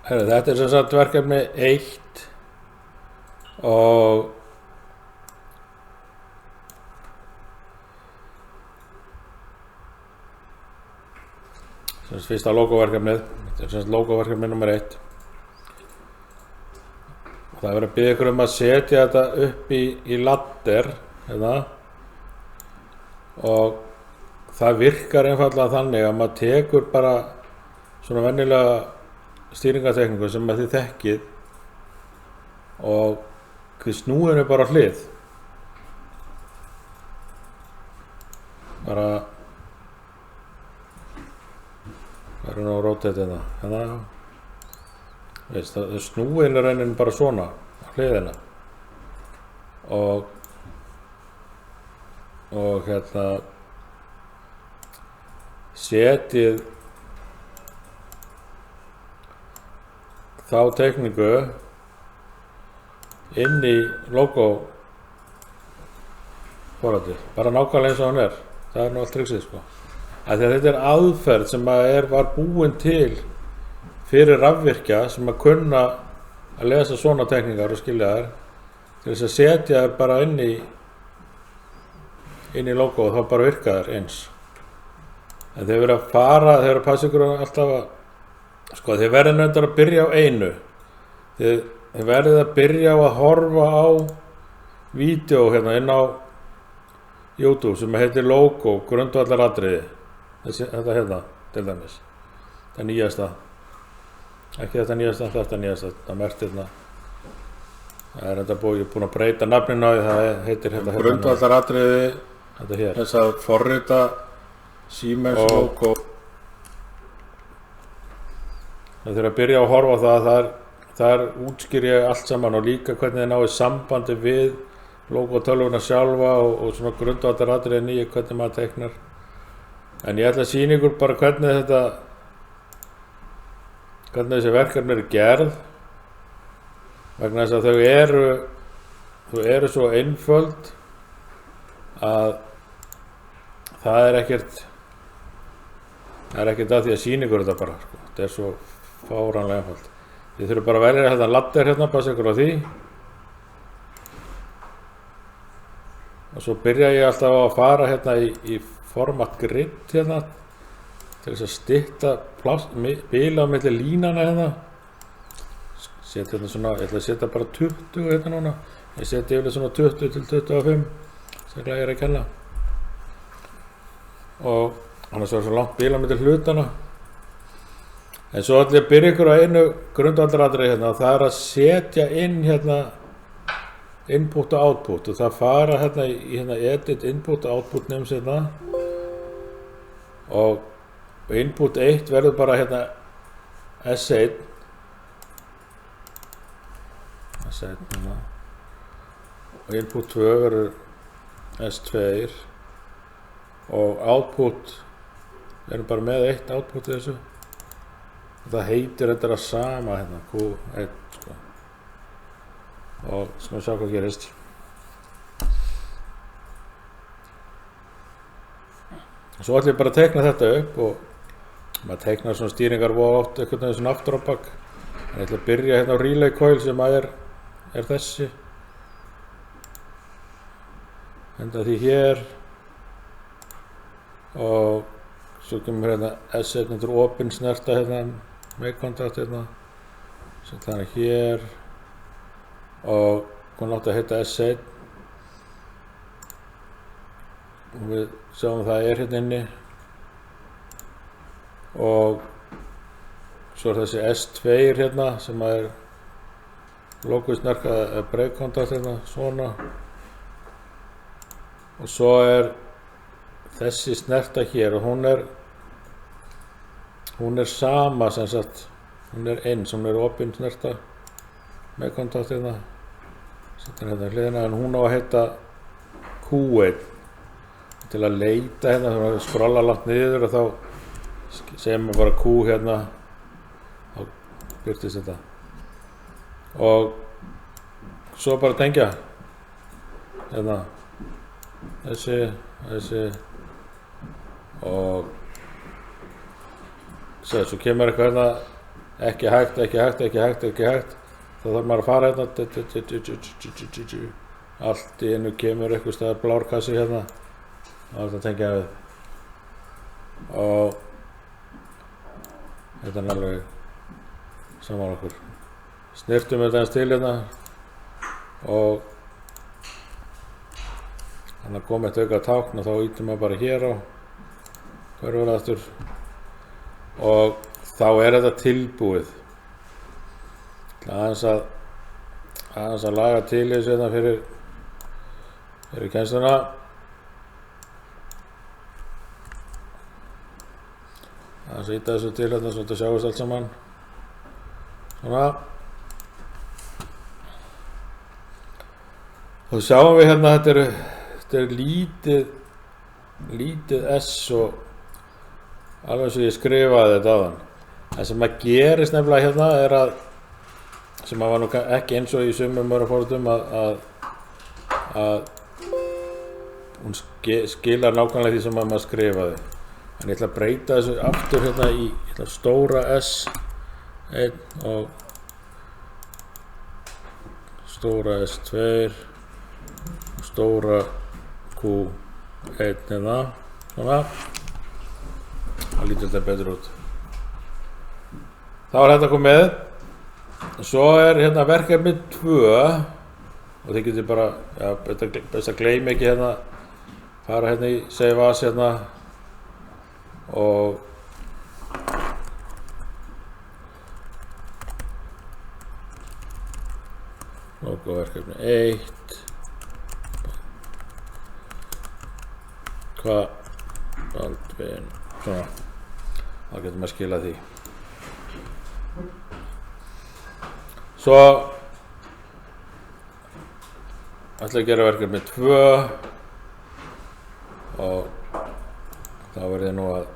Þetta sem sagt verkefni 1 og fyrsta logoverkefnið. Þetta sem sagt logoverkefni nummer 1. Og það verður að biðja ykkur að setja þetta upp í ladder hérna. Og það virkar einfallega þannig að maður tekur bara svona venjulega stýringartekningu sem þið þekkið og þið snúið henni bara á hlið. Bara það er nú að rotate þetta. Hérna, veist, það snúið henni raunin bara svona á hliðina og hérna setjið þá tekningu inn í logo forritið, bara nákvæmlega eins og hann er. Það er nú allt triksið sko. Því að þetta er aðferð sem var búin til fyrir rafvirkja sem að kunna að lesa svona tekningar og skilja þær til þess að setja þær bara inn í logo og þá bara virka þær eins. En þeir verða að fara, þeir verða að passa ykkur alltaf að sko, þeir verða nefndar að byrja á einu. Þeir verða að byrja á að horfa á vídeó hérna inn á YouTube sem heitir logo, grundvallaratriði. Þetta hérna, til dæmis. Það nýjasta. Ekki þetta nýjasta, þetta nýjasta. Það merkt hérna. Það er þetta ég er búinn að breyta nafninu á því, það heitir hérna. Grundvallaratriði, þetta hér. Þess að forrita Siemens logo. Það þurfa að byrja að horfa á það, þar útskýr ég allt saman og líka hvernig þið náið sambandi við logotölvuna sjálfa og svona grundvallaratriðin í hvernig maður teiknar. En ég ætla að sýna ykkur bara hvernig þessi verkefni eru gerð vegna þess að þau eru svo einföld að það er ekkert að því að sýna ykkur þetta bara sko. Þetta er svo fáránlega einfalt. Þið þurfum bara að velja þetta ladder hérna, passa ykkur á því. Og svo byrja ég alltaf á að fara hérna í format grid hérna til þess að stytta bila á milli línana hérna. Setja hérna svona, ég ætla að setja bara 20 hérna núna. Ég setja yfirlega svona 20 til 25 sem ég er að kenna. Og annars var svo langt bila á milli hlutana. En svo ætla ég að byrja ykkur á einu grundvallaratriði hérna, það er að setja inn hérna input og output og það fara hérna í hérna edit input og output nefns hérna og input 1 verður bara hérna S1 hérna og input 2 verður S2 og output verður bara með 1 output í þessu og það heitir þetta að sama hérna Q1 sko. Og skal vi sjá hvað gerist. Svo ætlum ég bara að teikna þetta upp og maður teiknar svona stýringar oft einhvern veginn svona aftur á bak. En ég ætla að byrja hérna á relay coil sem er þessi. Henda því hér og svo kemur hérna S1 undir opin snerta hérna með kontakt hérna. Svo þannig hér og hún átti að heita S1 og við sjáum það hérna inni og svo þessi S2 hérna sem er logoisnerka breakkontakt hérna svona og svo þessi snerta hér og hún er sama sem sagt hún eins, hún opin snerta með kontakt hérna setja hérna hliðina en hún á að heita Q1 til að leita hérna þannig að skrolla langt niður og þá segir maður bara Q hérna þá birtist þetta og svo bara tengja hérna þessi og svo kemur eitthvað hérna ekki hægt þá þarf maður að fara hérna allt í einu kemur eitthvað staðar blár kassi hérna og þetta tengja við og þetta alveg saman okkur snirtum þetta eins til hérna og þannig að koma eitt auka tákn og þá ítum maður bara hér á hverfur aftur og þá þetta tilbúið aðeins að laga til þessu hérna fyrir kennsluna aðeins að íta þessu til hérna svo þetta sjáist allt saman svona og sjáum við hérna þetta er lítið S og alveg eins og ég skrifaði þetta áðan það sem að gerist nefnilega hérna að sem að var nú ekki eins og í sumum forritum að hún skilar nákvæmlega því sem að maður skrifaði en ég ætla að breyta þessu aftur hérna í stóra S 1 og stóra S2 og stóra Q1 hérna svona það lítur þetta betur út þá þetta komið svo hérna verkefni 2 og þið getur bara best að gleyma ekki hérna fara hérna í save as hérna og logo verkefni 1 hvað Baldvin svona þá getur maður skilað því svo ætla að gera verkefni 2 og þá verði nú að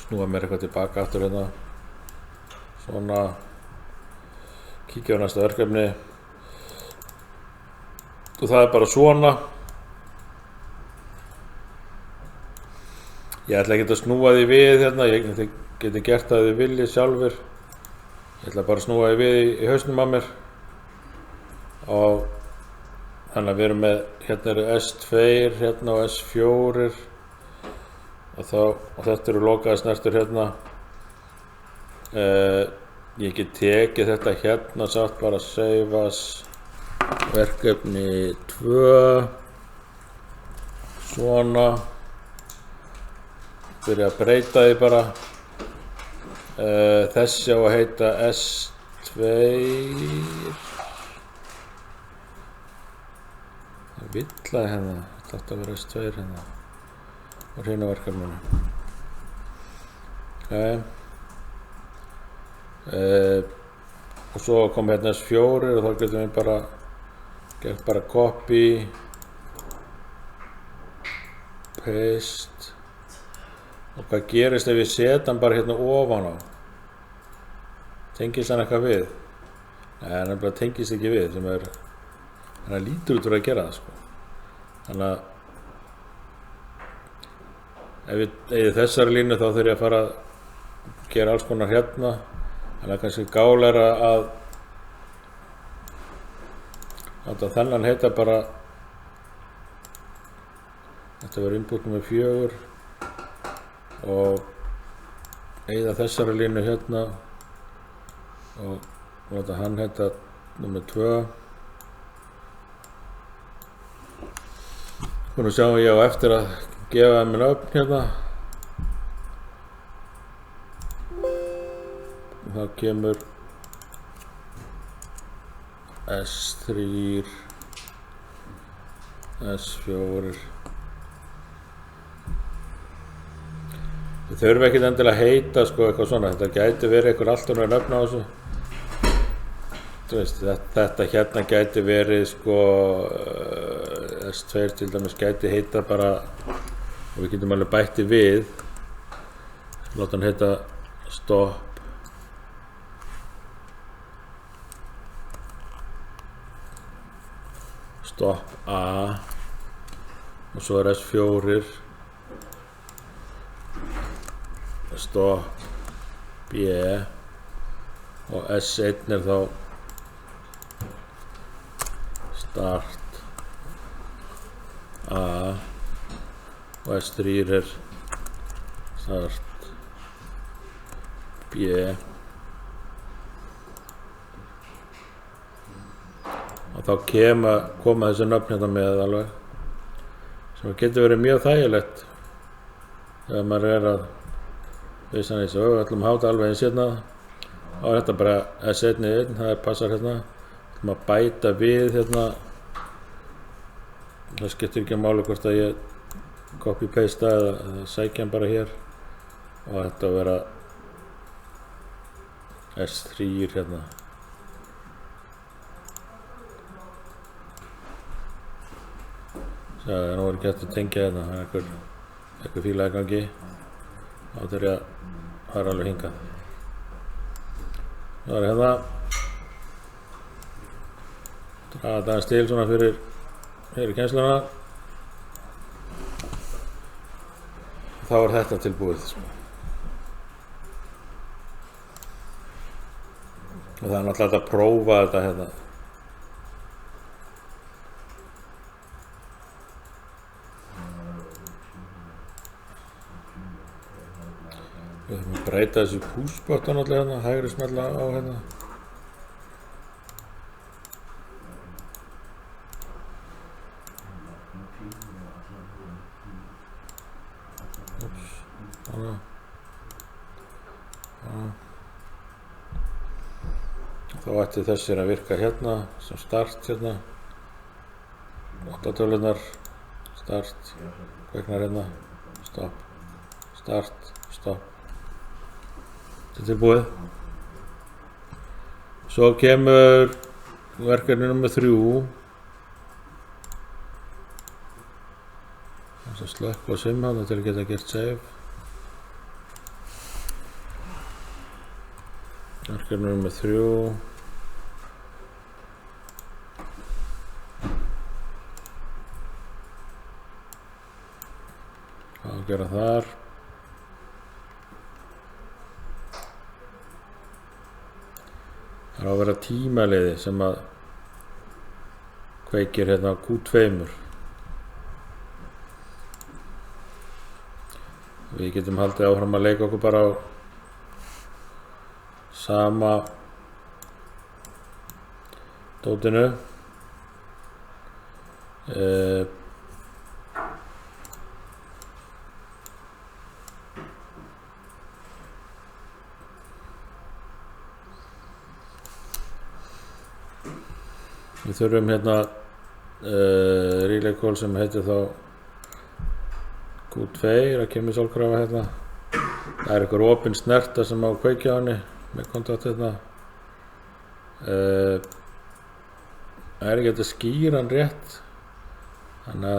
snúa mér eitthvað tilbaka aftur hérna svona kíkja á næsta verkefni og það er bara svona ég ætla ekki að snúa því við hérna ég geti gert það þið viljið sjálfur ég ætla bara að snúa því við í hausnum að mér og þannig að við erum með hérna eru S2 hérna og S4 og þetta eru lokaða snertur hérna ég get tekið þetta hérna satt bara save as verkefni 2 svona byrja að breyta því bara þessi á að heita S2 það villaði hérna þetta átti að vera S2 hérna og hreina verkefninu og svo kom hérna S4 og þá getum við gert bara copy paste og hvað gerist ef ég set hann bara hérna ofan á tengist hann eitthvað við nei, hann bara tengist ekki við sem þannig að lítur út fyrir að gera það sko. Þannig að ef ég eigi þessari línu þá þurf ég að fara að gera alls konar hérna þannig að kannski gáleira að láta þennan heita bara þetta verður input nummer 4 og eyða þessari línu hérna og láta hann heita nummer 2 Nú sjáum ég á eftir að gefa þeim öfn hérna og þá kemur S3 S4 Þau þurfa ekkert endilega að heita sko eitthvað svona, þetta gæti verið einhver allt önnur nöfn á þessu. Þú veist, þetta hérna gæti verið sko S2 til dæmis gæti heita bara og við getum alveg bætti við. Láta hann heita stopp A og svo er S4 stopp B og S1 er þá start A og S3 er start B og þá koma þessi nöfn hérna með alveg sem getur verið mjög þægilegt þegar maður er að vissan eins og við ætlum að háta alveg eins hérna og þetta bara S1 það passar hérna ætlum að bæta við hérna það skiptir ekki máli hvort að ég copy paste eða sækja hann bara hér og þetta vera S3 hérna það er nú ekki hægt að tengja hérna það er einhver fíla í gangi þá þurf ég að fara alveg hingað það er hérna draga þetta aðeins til svona fyrir kennsluna þá er þetta tilbúið og það er náttúrulega hægt að prófa þetta hérna við þurfum að breyta þessu púsbötta náttúrulega hérna, hægri smella á hérna þá ætti þessir að virka hérna sem start hérna 8 tölunar start, kveiknar hérna stopp, start, stopp þetta er tilbúið svo kemur verkefni nummer 3 þess að slökkva simhana til að geta gert save verkefni nummer 3 hvað að gera þar það er að vera tímaliði sem að kveikir hérna á Q2 við getum haldið áfram að leika okkur bara á sama dótinu við þurfum hérna relay call sem heitir þá Q2 að kemur sólkrafa hérna það er einhver opin snerta sem á kveikja á henni með kontakt hérna það er ekki hægt að skýra hann rétt þannig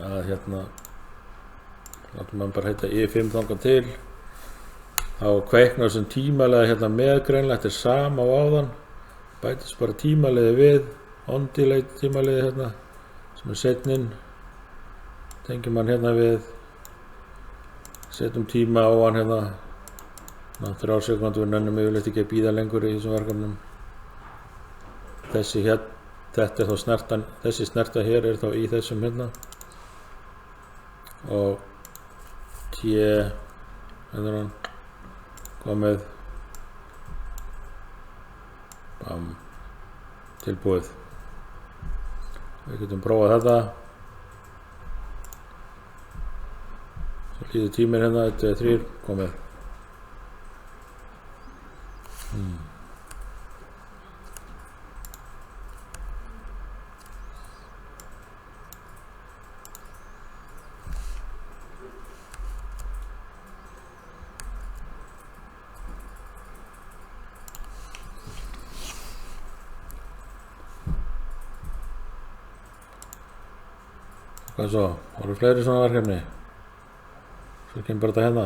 að hérna látum maður bara heita I5 þangað til þá kveiknar sem tímalega hérna með greinlega þetta er sama á áðan bætist bara tímaliði við on delay tímaliði hérna sem er setnin tengjum hann hérna við setjum tíma á hann hérna 3 sekúndur við nennum yfirleitt ekki að bíða lengur í þessum verkefnum þessi hérna þetta er þá snertan þessi snerta hér er þá í þessum hérna og hérna er hann komið bam tilbúið við getum prófað þetta svo líður tíminn hérna 1, 2, 3 komið hvað svo, voru fleiri svona verkefni svo kemur bara þetta hérna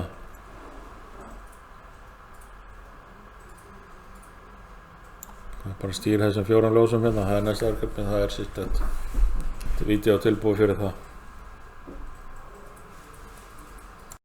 það er bara að stýra þessum 4 ljósum hérna það er næsta verkefni, það er sýtt þetta vídeó tilbúið fyrir það